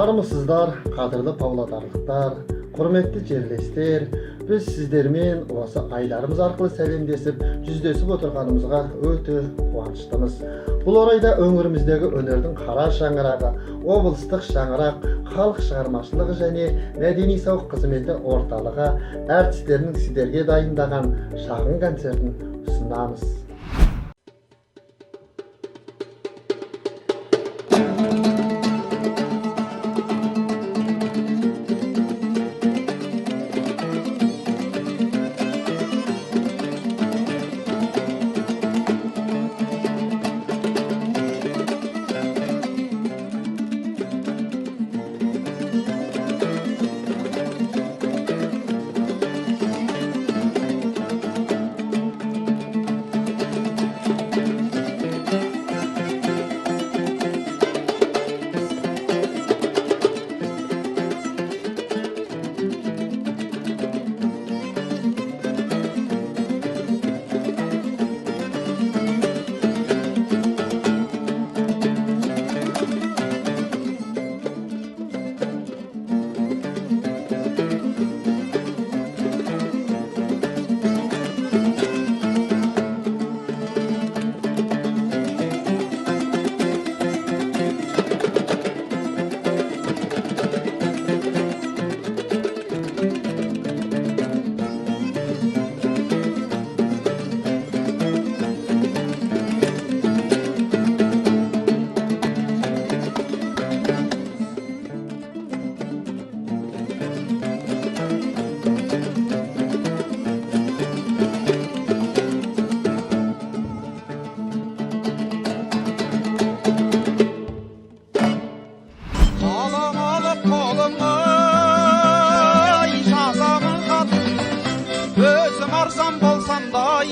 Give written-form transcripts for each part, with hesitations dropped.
Армысыздар, қадірлі павлодарлықтар, құрметті жерлестер. Біз сіздермен осы айларымыз арқылы сәлемдесіп, жүздесіп отырғанымызға өте қуаныштымыз. Бұл орайда өңіріміздегі өнердің қара шаңырағы, облыстық шаңырақ, халық шығармашылығы және мәдени сауық қызметі орталығы әртістерінің сіздерге дайындаған шағын концертін ұсынамыз.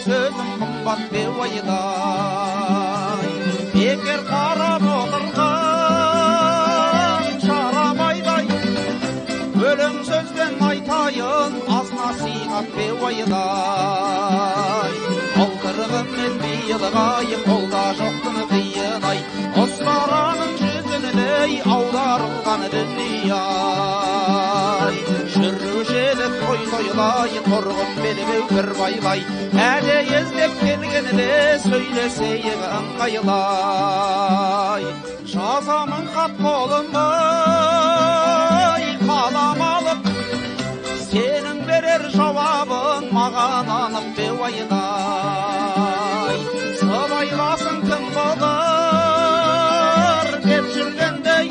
Sözüm qımbat bevayday Bekер qarab oturgan Şaramayday Ölüm sözden aytayın Az nasihat bevayday Aldırğım men bir yılğayım Olda жоқтың қиынай Osmaranın жүзіней Аударылған дүнияй Жүрушелік той-тойлайын Торғын белбеу бір байлай Әлі ездеп келгенде Сөйлесейік ыңғайлай Жазамын хат қолымдай Қаламалық Сенің берер жауабың Маған анық беуайдай Сыбайласың кім болар Деп жүргендей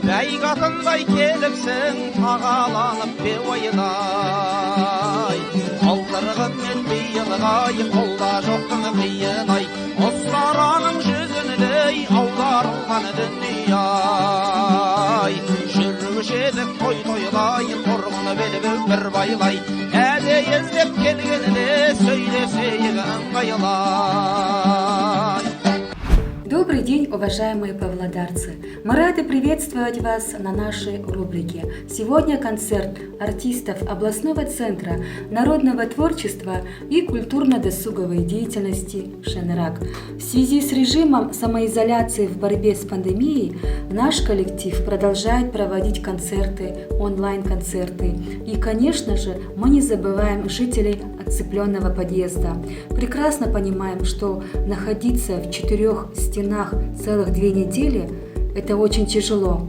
Бәйгатындай келіпсің Тағаланып беуайдай Алдырғын мен бейілғайым Қолда жоқтың қиынай Осмараның жүзіней Аударылған дүнияй Жүрушелік той-тойлайын Торғыны белбеу бір байлай Әлі ездеп келгенде Сөйлесейік ыңғайлай. Добрый день, уважаемые павлодарцы! Мы рады приветствовать вас на нашей рубрике. Сегодня концерт артистов областного центра народного творчества и культурно-досуговой деятельности «Шенрак». В связи с режимом самоизоляции в борьбе с пандемией наш коллектив продолжает проводить концерты, онлайн-концерты. И, конечно же, мы не забываем жителей отцепленного подъезда. Прекрасно понимаем, что находиться в 4 стенах целых 2 недели – это очень тяжело.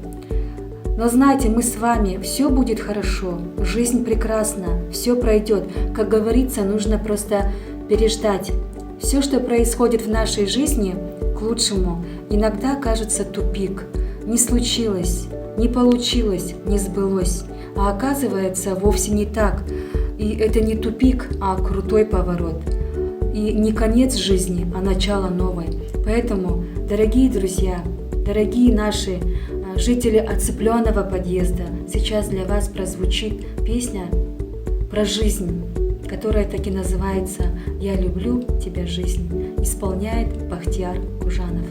Но знайте, мы с вами, все будет хорошо, жизнь прекрасна, все пройдет. Как говорится, нужно просто переждать. Все, что происходит в нашей жизни, к лучшему. Иногда кажется тупик. Не случилось, не получилось, не сбылось. А оказывается, вовсе не так. И это не тупик, а крутой поворот. И не конец жизни, а начало новой. Поэтому, дорогие друзья, дорогие наши жители отцепленного подъезда, сейчас для вас прозвучит песня про жизнь, которая таки называется «Я люблю тебя, жизнь», исполняет Бахтияр Кужанов.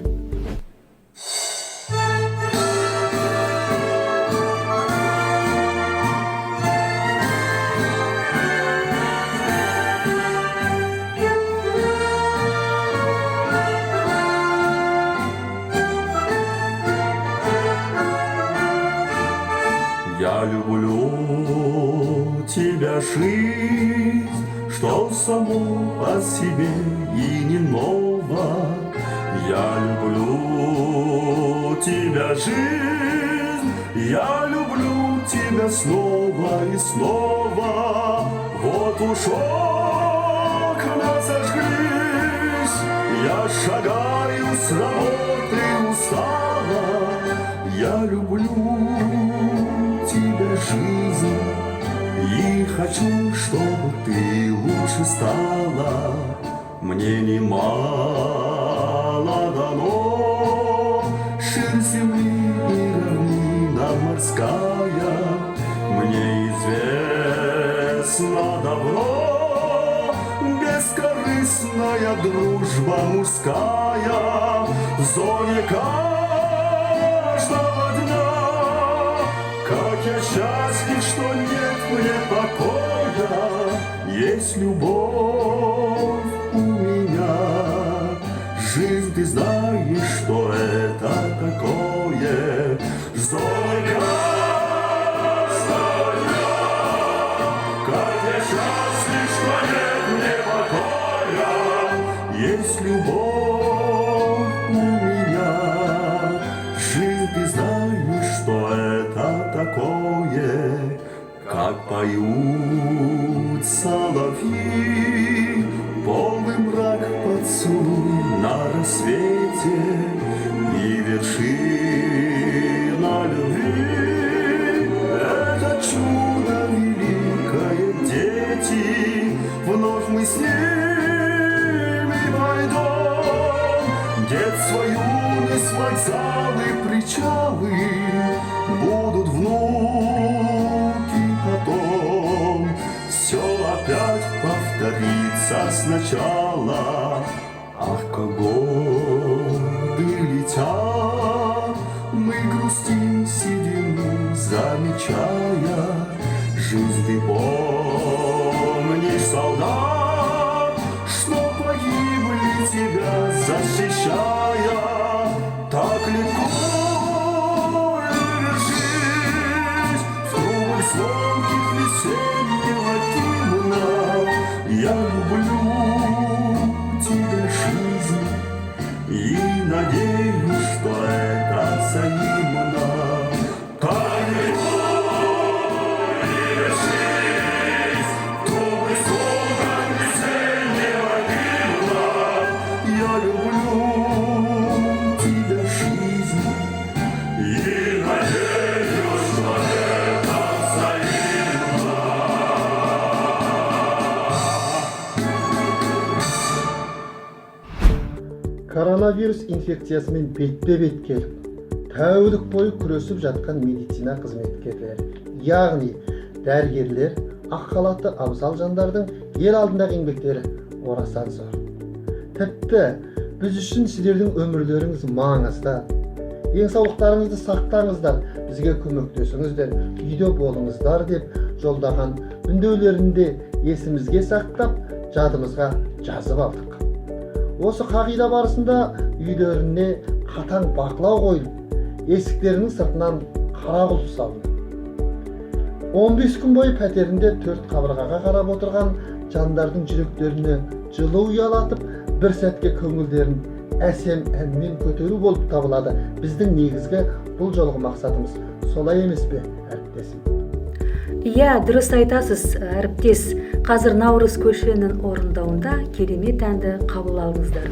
тебя жизнь, что само по себе и не ново. Я люблю тебя, жизнь, я люблю тебя снова и снова. Вот уж окна зажглись, я шагаю с работы устала. Я люблю тебя, жизнь, и хочу, чтобы ты лучше стала. Мне немало дано, ширь земли и равнина морская. Мне известно давно бескорыстная дружба мужская. В зоне каждого дня, как я счастлив, что нет мне покоя. Есть любовь у меня, жизнь, ты знаешь, что это такое. В зоне каждого дня, как я счастлив, что нет мне покоя. Есть любовь у меня, жизнь, ты знаешь, что это такое. Как поют соловьи, полный мрак поцелуй на рассвете, и вершина любви — это чудо великое, дети. Вновь мы с ними войдем детство, юность, вокзалы, причалы. Будут внуки потом, все опять повторится сначала. Ах, как годы летят, мы грустим, сидим, замечая. Жизнь, ты помнишь, солдат, что погибли тебя защищая. Так легко звонких весеннего гимна. Я люблю тебя, жизнь, и надеюсь, что это взаимно. Так легко решись, трубы звонких весеннего гимна. Я люблю тебя, жизнь, и надеюсь, что это Коронавирус инфекциясымен бетпе-бет келіп, тәулік бойы күресіп жатқан медицина қызметкерлері, яғни дәрігерлер, ақ халатты абзал жандардың ел алдындағы еңбектері орасан зор. Тіпті біз үшін сіздердің өмірлеріңіз маңызды. Денсаулықтарыңызды сақтаңыздар, бізге көмектесіңіздер, үйде болыңыздар деп жолдаған үндеулерінде есімізге сақтап, жадымызға жазып алдық. Осы қағида барысында үйлеріне қатаң бақылау қойылып, есіктерінің сыртынан қара құлып салынды. 15 күн бойы пәтерінде 4 қабырғаға қарап отырған жандардың жүректеріне жылы ұялатып, бір сәтке көңілдерін әсем әнмен көтеру болып табылады. Біздің негізгі бұл жолғы мақсатымыз солай емес пе, әріптесім? Иә, дұрыс айтасыз, әріптес. Қазір Наурыз көшенің орындауында керемет әнді қабыл алыңыздар.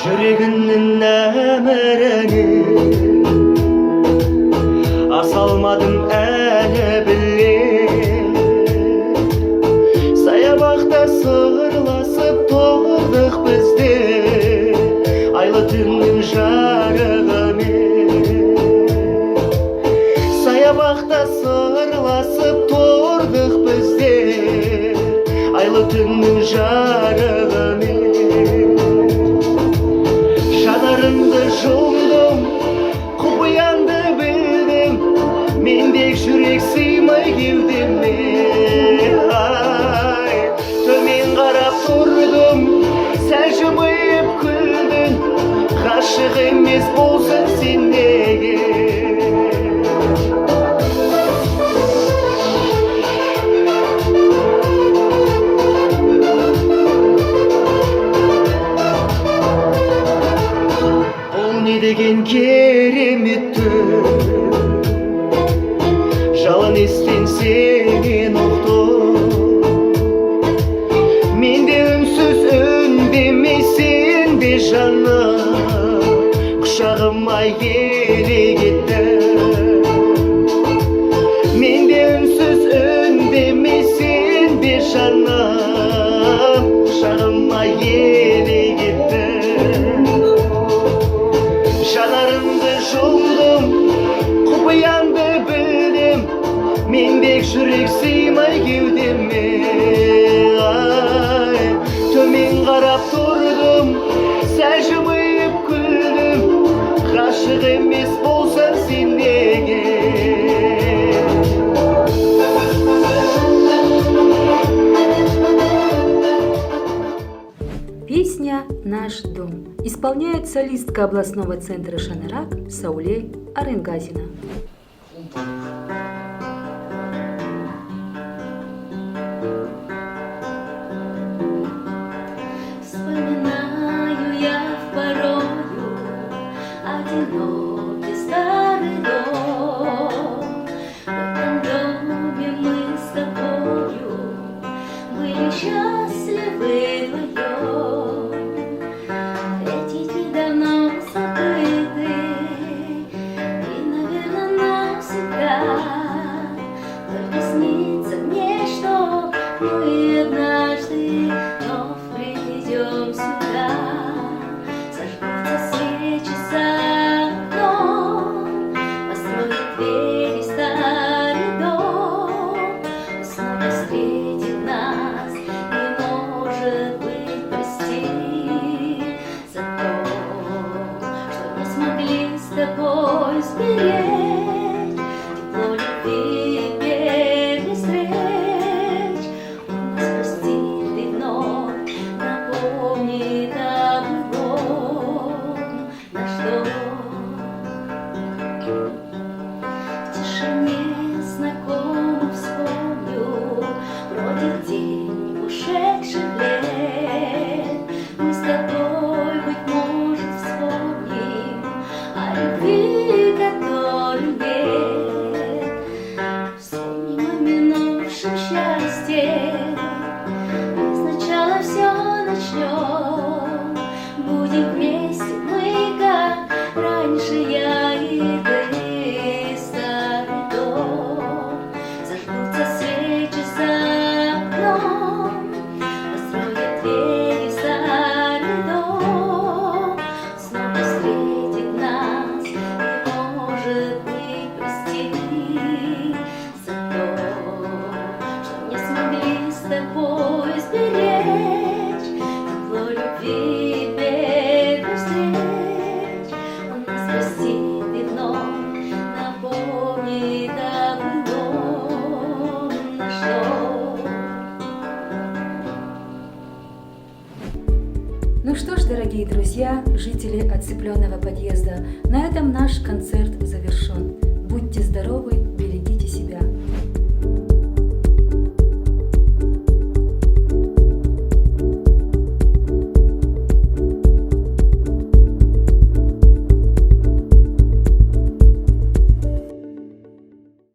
Жүрегімнің әміріне асалмадым әлі білем. Саябақта сырласып тұрдық бізде айлы түннің жарығымен. Саябақта сырласып тұрдық бізде айлы түннің жарығымен. не деген керемет түн, жалын естен сенен ұқты. Мен де үнсіз үндемесен бе жаным, құшағыма келе кетті. Мен де үнсіз үндемесен бе жаным, құшағыма келе кетті. Жанарымды жұмдым, құпиямды білдім, мендек жүрек сыймай кеудеме. Ай, төмен қарап тұрдым, сәл жымиып күлдім, ғашық емес болсаң сен неге? Песня «Наш дом» исполняет солистка областного центра «Шанарак» Сауле Аренгазина. Вспоминаю я порою одинокий старый дом. В этом доме мы с тобою были счастливы вдвоем. Эти дни давно забыты, и, наверное, навсегда. Только снится мне, что мы однажды вновь придем сюда. Зажгутся свечи за окном, построят двери старый дом. Снова встретит нас и, может быть, простит за то, что не смогли с тобой сберечь тепло любви первых встреч. Он нас простит и вновь напомнит о былом наш дом. В тишине знакомо вспомню вроде день ушедших лет. Мы с тобой, быть может, вспомним о любви, которой нет. Вспомним о минувшем счастье, и сначала все начнем. Будем вместе мы, как раньше, я и ты, старый дом. Зажгутся свечи за окном, построят двери старый дом. Снова встретит нас и, может быть, простит за то, что не смогли с тобой сберечь тепло любви первых встреч. Он нас простит и вновь напомнит о былом наш дом. Ну что ж, дорогие друзья, жители оцепленного подъезда, на этом наш концерт завершен. Будьте здоровы, берегите себя.